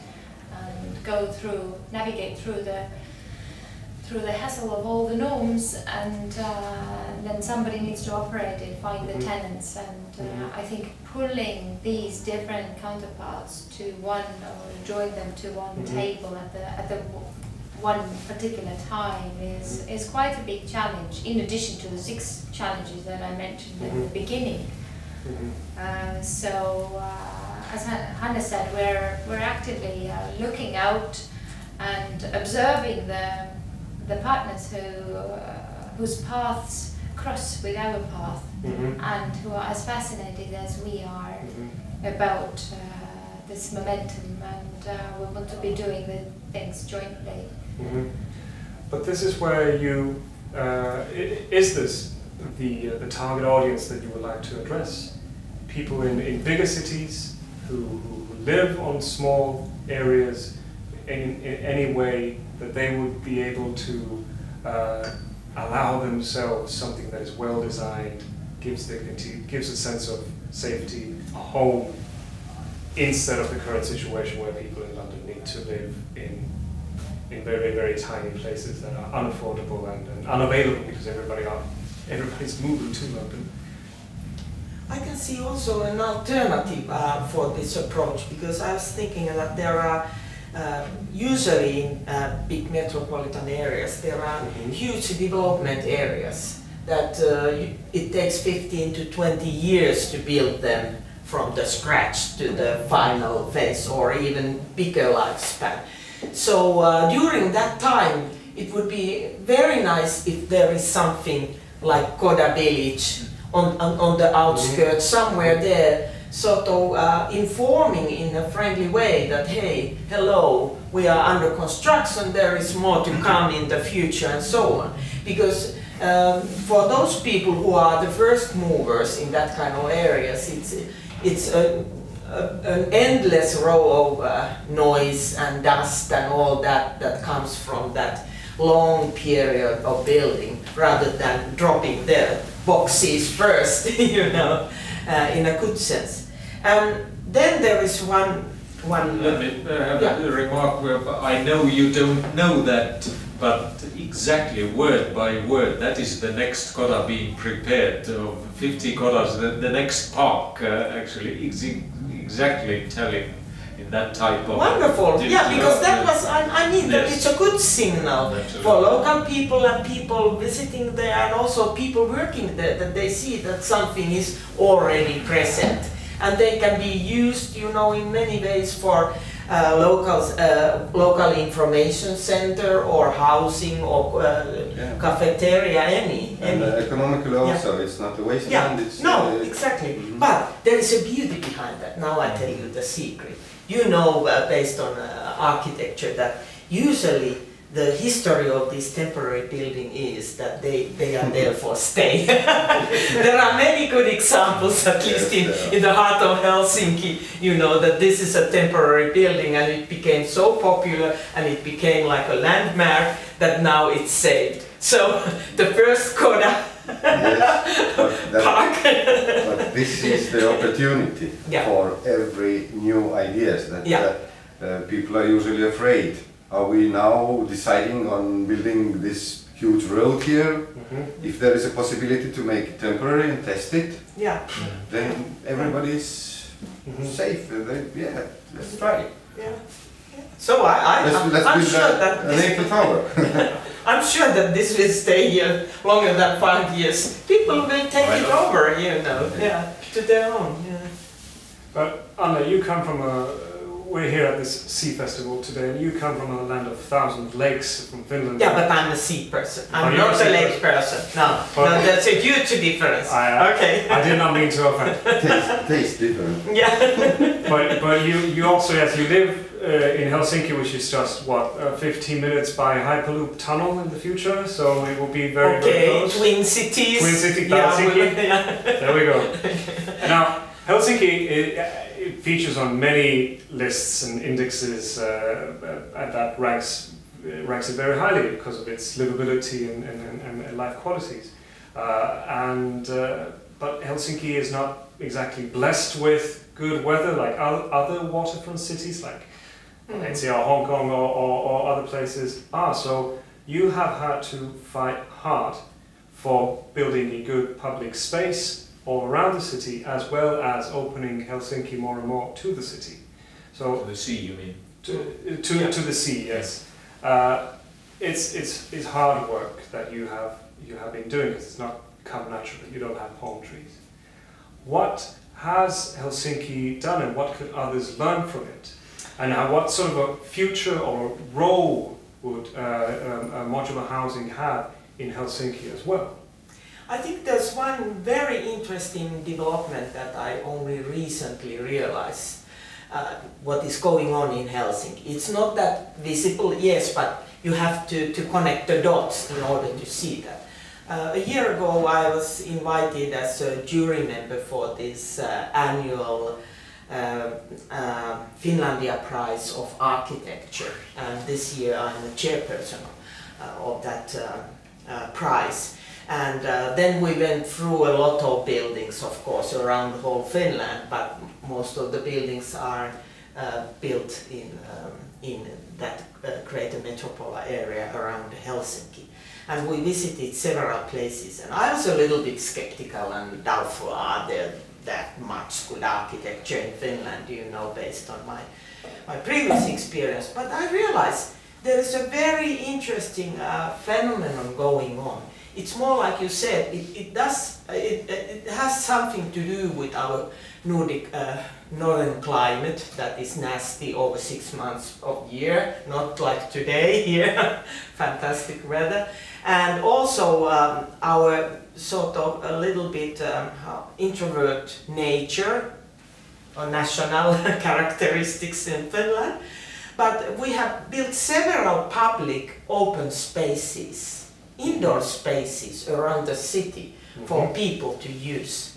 and navigate through the hassle of all the norms, and then somebody needs to operate it, find the tenants, and I think pulling these different counterparts to one, or join them to one table at the one particular time is quite a big challenge, in addition to the 6 challenges that I mentioned at the beginning. So as Hanna said, we're actively looking out and observing the partners whose paths cross with our path, and who are as fascinated as we are about this momentum, and we want to be doing the things jointly. But this is where you, is this the target audience that you would like to address? People in bigger cities who live on small areas in any way that they would be able to allow themselves something that is well designed, gives dignity, gives a sense of safety, a home, instead of the current situation where people in London need to live in very, very tiny places that are unaffordable and unavailable because everybody's moving to London. I can see also an alternative for this approach, because I was thinking that there are usually in big metropolitan areas, there are huge development areas that it takes 15 to 20 years to build them from the scratch to the final phase, or even bigger lifespan. So during that time, it would be very nice if there is something like Koda Village on the outskirts, somewhere there, sort of informing in a friendly way that, hey, hello, we are under construction, there is more to come in the future, and so on. Because for those people who are the first movers in that kind of areas, it's an endless row of noise and dust and all that comes from that. long period of building rather than dropping the boxes first, you know, in a good sense. And then there is one. Let me have a remark. I know you don't know that, but exactly word by word, that is the next Koda being prepared of 50 Kodas. The next park actually exactly telling in that type of. Wonderful, yeah, because that was, I mean, that it's a good signal for local people and people visiting there, and also people working there, that they see that something is already present. And they can be used, you know, in many ways for local information center or housing or cafeteria, any. And economically also, it's not a wasteland. It's, no, exactly. But there is a beauty behind that. Now I tell you the secret. You know, based on architecture, that usually the history of this temporary building is that they are there for stay. There are many good examples, at least in the heart of Helsinki, you know, that this is a temporary building and it became so popular and it became like a landmark that now it's saved. So the first Koda park. But this is the opportunity for every new ideas that people are usually afraid. Are we now deciding on building this huge road here? If there is a possibility to make it temporary and test it, then everybody's safe. Let's try it. So I'm sure that an Eiffel Tower. I'm sure that this will stay here longer than 5 years. People will take it over, you know, to their own. But Anna, you come from we're here at this sea festival today, and you come from a land of 1,000 lakes from Finland. Yeah, but I'm a sea person. I'm not a lake person. No, that's a huge difference. Okay. I did not mean to offend. Taste different. Yeah. but you also, yes, you live in Helsinki, which is just what 15 minutes by Hyperloop tunnel in the future. So it will be very very close. Twin cities. Twin city, Helsinki. There we go. Now Helsinki. It features on many lists and indexes and that ranks it very highly because of its livability and life qualities. But Helsinki is not exactly blessed with good weather like other waterfront cities like let's say Hong Kong or other places are. So you have had to fight hard for building a good public space all around the city, as well as opening Helsinki more and more to the city. So to the sea, you mean? To the sea, yes. It's hard work that you have been doing because it's not come naturally. You don't have palm trees. What has Helsinki done, and what could others learn from it? And what sort of a future or role would modular housing have in Helsinki as well? I think there's one very interesting development that I only recently realized what is going on in Helsinki. It's not that visible, yes, but you have to connect the dots in order to see that. A year ago I was invited as a jury member for this annual Finlandia Prize of Architecture, and this year I'm a chairperson of that prize. And then we went through a lot of buildings, of course, around the whole Finland, but most of the buildings are built in that greater metropolitan area around Helsinki. And we visited several places, and I was a little bit skeptical and doubtful, are there that much good architecture in Finland, you know, based on my previous experience. But I realized there is a very interesting phenomenon going on. It's more like you said, it has something to do with our Nordic northern climate that is nasty over 6 months of year, not like today here, fantastic weather. And also our sort of a little bit introvert nature or national characteristics in Finland. But we have built several public open spaces, indoor spaces around the city for people to use.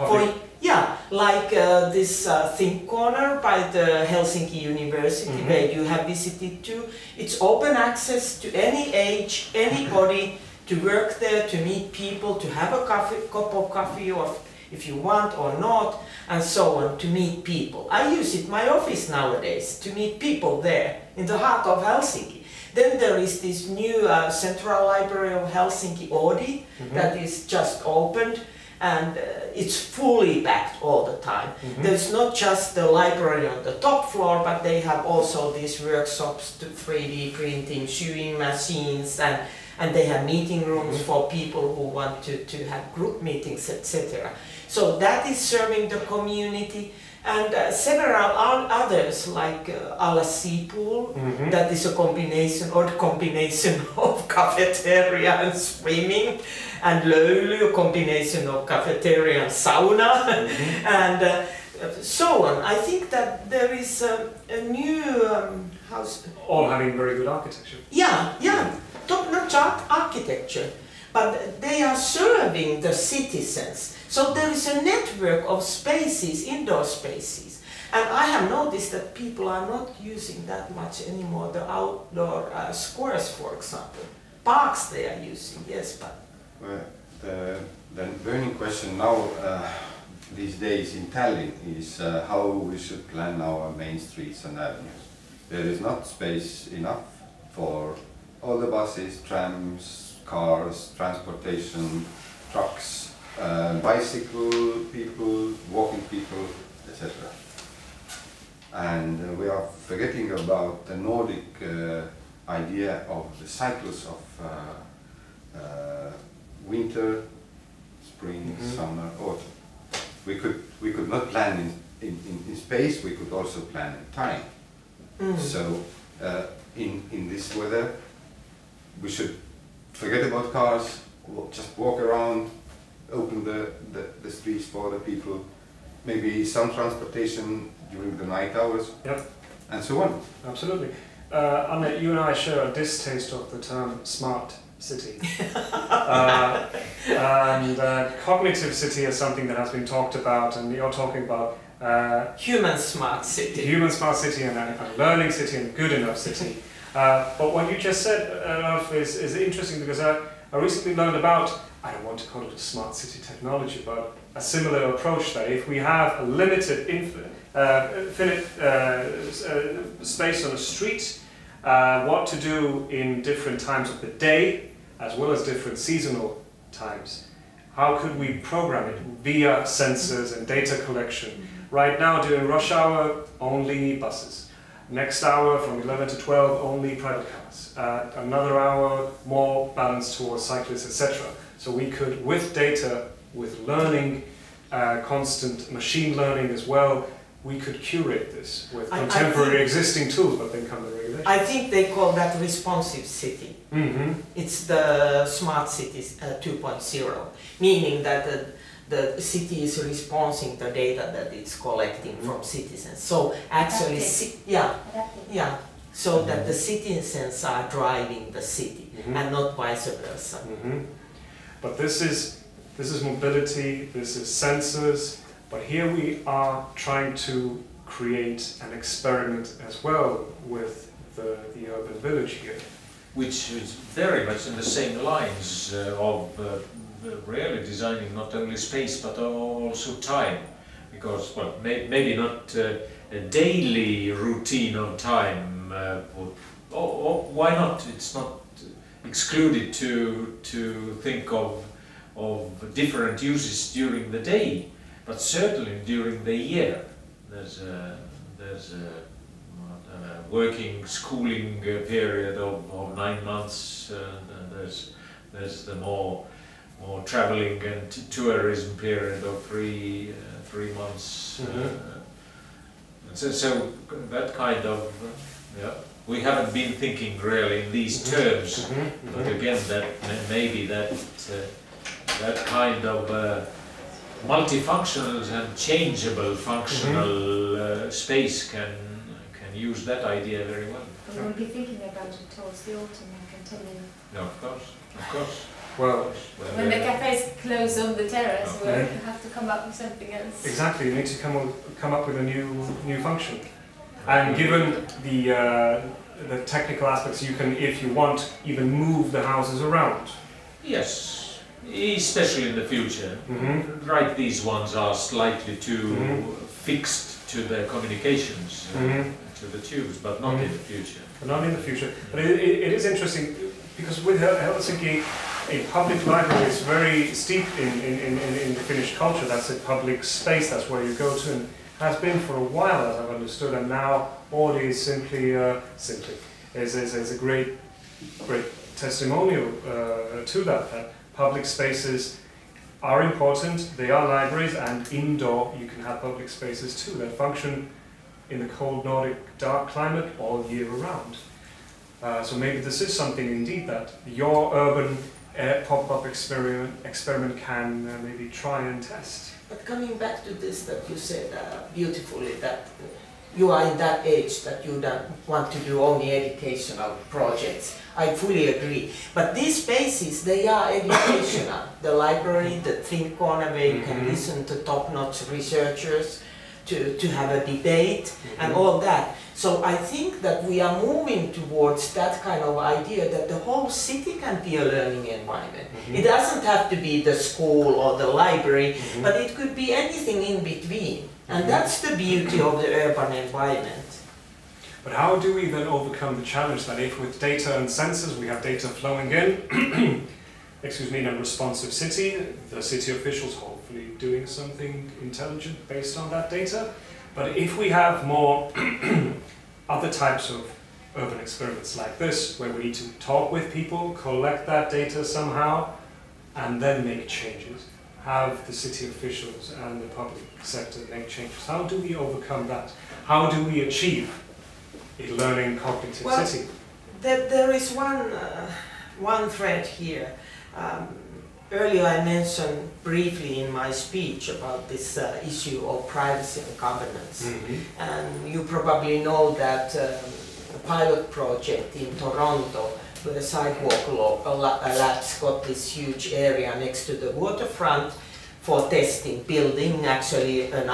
public. Yeah, like this Think Corner by the Helsinki University, where you have visited to. It's open access to any age, anybody, to work there, to meet people, to have a cup of coffee, or if you want or not, and so on, to meet people. I use it in my office nowadays to meet people there in the heart of Helsinki. Then there is this new Central Library of Helsinki Audi that is just opened, and it's fully packed all the time. There's not just the library on the top floor, but they have also these workshops to 3D printing, sewing machines, and they have meeting rooms for people who want to have group meetings, etc. So that is serving the community. And several others, like Alla Sea Pool, that is a combination of cafeteria and swimming, and Löyly, a combination of cafeteria and sauna, and so on. I think that there is a new house. All having very good architecture. Yeah, not just architecture, but they are serving the citizens. So there is a network of spaces, indoor spaces. And I have noticed that people are not using that much anymore, the outdoor squares, for example. Parks they are using, yes, but... Well, the burning question now, these days in Tallinn, is how we should plan our main streets and avenues. There is not space enough for all the buses, trams, cars, transportation, trucks, bicycle people, walking people, etc. And we are forgetting about the Nordic idea of the cycles of winter, spring, summer, autumn. We could not plan in space, we could also plan in time. So in this weather, we should forget about cars, just walk around, open the streets for the people, maybe some transportation during the night hours, and so on. Absolutely. Anne, you and I share a distaste of the term smart city. And cognitive city is something that has been talked about, and you're talking about human smart city. Human smart city and a learning city and a good enough city. But what you just said, Ralph, is interesting, because I recently learned about, I don't want to call it a smart city technology, but a similar approach, that if we have a limited infinite space on a street, what to do in different times of the day, as well as different seasonal times. How could we program it via sensors and data collection? Right now, during rush hour, only buses. Next hour, from 11 to 12, only private cars. Another hour, more balanced towards cyclists, etc. So we could, with data, with learning, constant machine learning as well, we could curate this with contemporary existing tools, but then come the regulation. I think they call that responsive city. It's the smart cities 2.0, meaning that the city is responding to the data that it's collecting from citizens. So actually, so that the citizens are driving the city and not vice versa. But this is mobility, this is sensors, but here we are trying to create an experiment as well with the urban village here. Which is very much in the same lines of really designing not only space but also time. Because, well, maybe not a daily routine of time, or why not? It's not excluded to think of different uses during the day, but certainly during the year. There's a working, schooling period of 9 months. There's the more traveling and tourism period of three months. So that kind of we haven't been thinking really in these terms, but again, that maybe that kind of multifunctional and changeable functional space can use that idea very well. We will be thinking about it towards the autumn, I can tell you. No, of course, of course. Well, When the cafes close on the terrace, we'll Okay. have to come up with something else. exactly. You need to come up with a new function. And given the technical aspects, you can, if you want, even move the houses around. Yes, especially in the future. Mhm. Right, these ones are slightly too Mhm. fixed to the communications, Mhm. to the tubes, but not in the future. But not in the future. But it is interesting because with Helsinki, a public library is very steeped in the Finnish culture. That's a public space, that's where you go to, and has been for a while, as I've understood, and now Oodi is simply is a great testimonial to that public spaces are important, they are libraries, and indoor you can have public spaces too that function in the cold Nordic dark climate all year round. So maybe this is something indeed that your urban pop-up experiment can maybe try and test. But coming back to this that you said beautifully, that you are in that age that you don't want to do only educational projects. I fully agree. But these spaces, they are educational. The library, the Think Corner, where you can listen to top-notch researchers, to have a debate and all that. So I think that we are moving towards that kind of idea that the whole city can be a learning environment. It doesn't have to be the school or the library, but it could be anything in between. And that's the beauty of the urban environment. But how do we then overcome the challenge that if with data and sensors we have data flowing in, excuse me, in a responsive city, the city officials hopefully doing something intelligent based on that data. But if we have more other types of urban experiments like this, where we need to talk with people, collect that data somehow, and then make changes, have the city officials and the public sector make changes. How do we overcome that? How do we achieve a learning cognitive city? There is one thread here. Earlier I mentioned briefly in my speech about this issue of privacy and governance. And you probably know that a pilot project in Toronto, where the Sidewalk Labs got this huge area next to the waterfront for testing, building actually an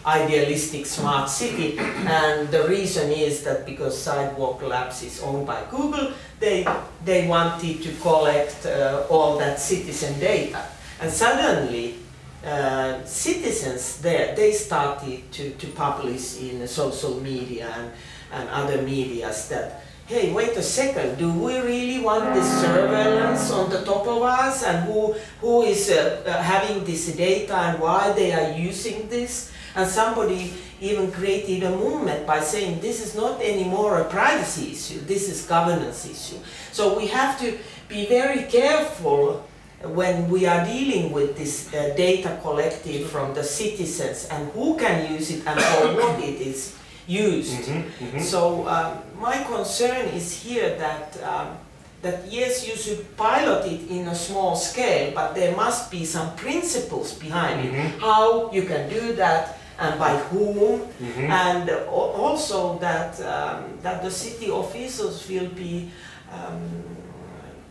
idealistic smart city. And the reason is that because Sidewalk Labs is owned by Google, they wanted to collect all that citizen data. And suddenly, citizens there, they started to publish in social media and other medias that, hey, wait a second, do we really want this surveillance on the top of us, and who is having this data and why they are using this? And somebody even created a movement by saying this is not anymore a privacy issue, this is governance issue. So we have to be very careful when we are dealing with this data collected from the citizens and who can use it and for what it is used. So my concern is here that yes, you should pilot it in a small scale, but there must be some principles behind it, how you can do that and by whom, and also that the city officials will be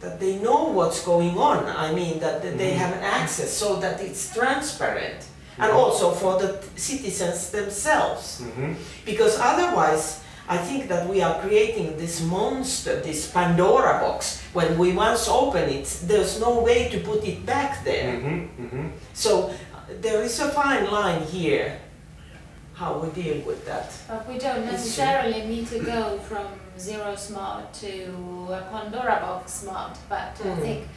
that they know what's going on. I mean that they have access so that it's transparent. And also for the citizens themselves. Because otherwise, I think that we are creating this monster, this Pandora box. When we once open it, there's no way to put it back there. So there is a fine line here, how we deal with that. But we don't necessarily need to go from zero smart to a Pandora box smart, but I think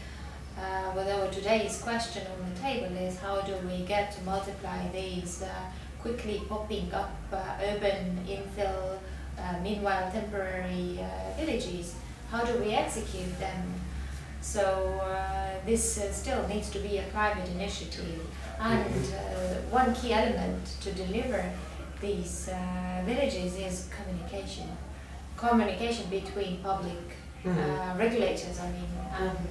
with our today's question on the table is how do we get to multiply these quickly popping up urban infill, meanwhile temporary villages? How do we execute them? So this still needs to be a private initiative, and one key element to deliver these villages is communication. Communication between public regulators, I mean,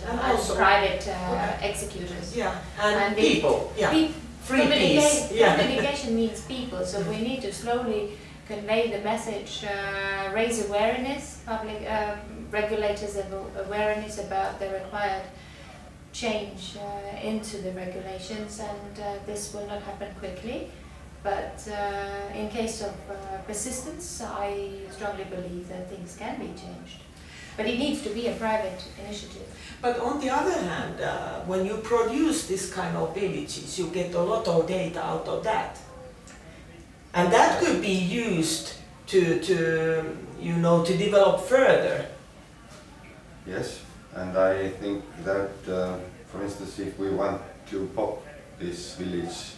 and also private executors. Yeah, and people. Yeah. Communication means people, so we need to slowly convey the message, raise awareness, public regulators have awareness about the required change into the regulations, and this will not happen quickly. But in case of persistence, I strongly believe that things can be changed. But it needs to be a private initiative. But on the other hand, when you produce this kind of villages, you get a lot of data out of that. And that could be used to you know, to develop further. Yes, and I think that, for instance, if we want to pop this village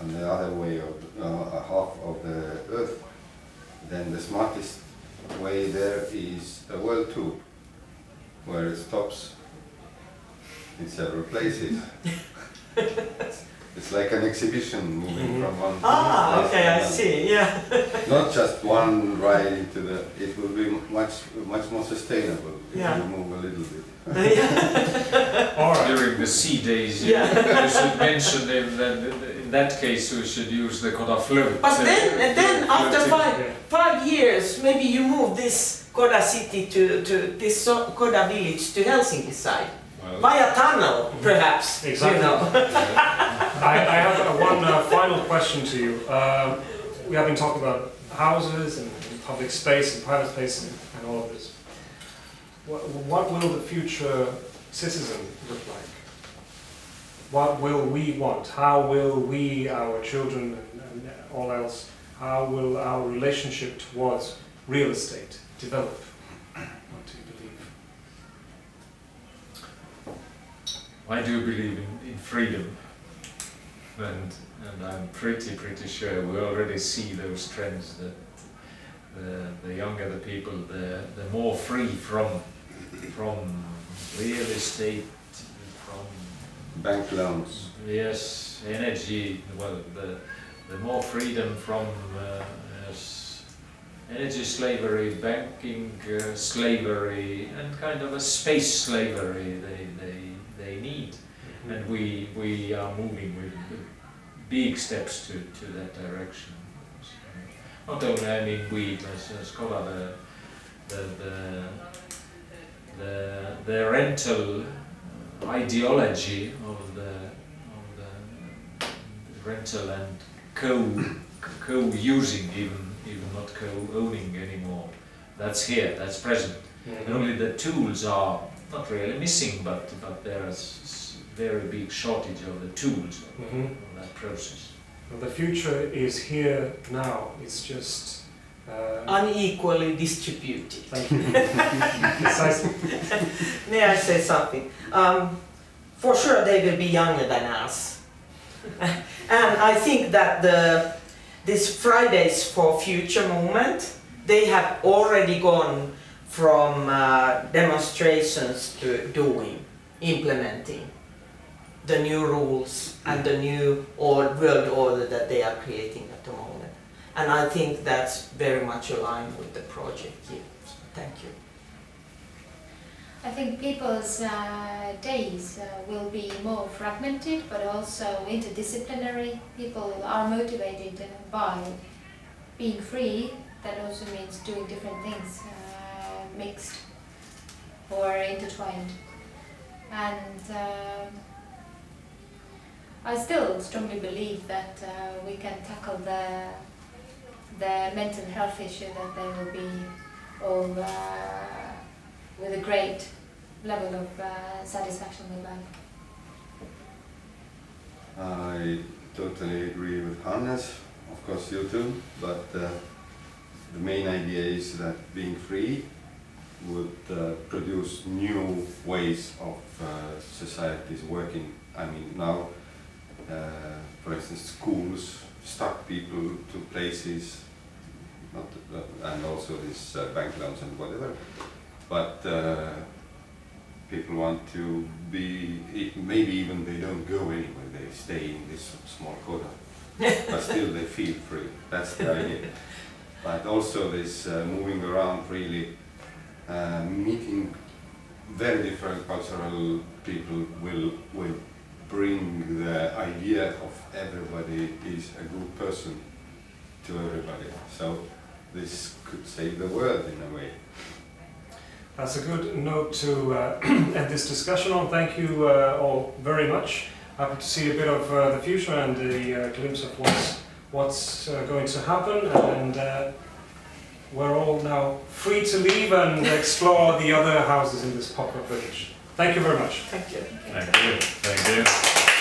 on the other way of half of the earth, then the smartest way there is a world tour, where it stops in several places. It's like an exhibition moving from one place Okay, to I another. see, yeah. Not just one ride into the, it will be much more sustainable if Yeah. you move a little bit. All right. During the sea days, Yeah. you should mention in that case we should use the Koda float. But then after floating. five years, maybe you move this Koda city to this Koda village to Helsinki side. Well, By a tunnel, perhaps. Exactly. You know. I have one final question to you. We have been talking about houses and public space and private space and all of this. What will the future citizen look like? What will we want? How will we, our children and all else, how will our relationship towards real estate develop? What do you believe? I do believe in freedom, and I'm pretty sure we already see those trends that the younger the people, the more free from real estate, from Bank loans. yes, energy. Well, the more freedom from energy slavery, banking slavery, and kind of a space slavery they need. Mm-hmm. And we are moving with big steps to that direction. Not only, I mean, we as Koda, the rental ideology of the rental and co-using, even not co-owning anymore. That's here, that's present. Mm-hmm. Only the tools are not really missing, but there is very big shortage of the tools Mm-hmm. of that process. Well, the future is here now. It's just Unequally distributed. thank you. Precisely. May I say something? For sure they will be younger than us. And I think that this Fridays for Future movement, they have already gone from demonstrations to doing, implementing the new rules and the new world order that they are creating at the moment. And I think that's very much aligned with the project here. Thank you. I think people's days will be more fragmented, but also interdisciplinary. People are motivated by being free. That also means doing different things, mixed or intertwined. And I still strongly believe that we can tackle the mental health issue, that they will be all with a great level of satisfaction with life. I totally agree with Hannes, of course you too, but the main idea is that being free would produce new ways of societies working. I mean, now, for instance, schools stuck people to places, not, and also these bank loans and whatever, but people want to be, maybe even they don't go anywhere, they stay in this small Koda, but still they feel free, that's the idea. But also this moving around freely, meeting very different cultural people will bring the idea of everybody is a good person to everybody. So this could save the world in a way. That's a good note to end this discussion on. Thank you all very much. Happy to see a bit of the future and a glimpse of what's going to happen. And we're all now free to leave and explore the other houses in this pop-up village. Thank you very much. Thank you. Thank you. Thank you.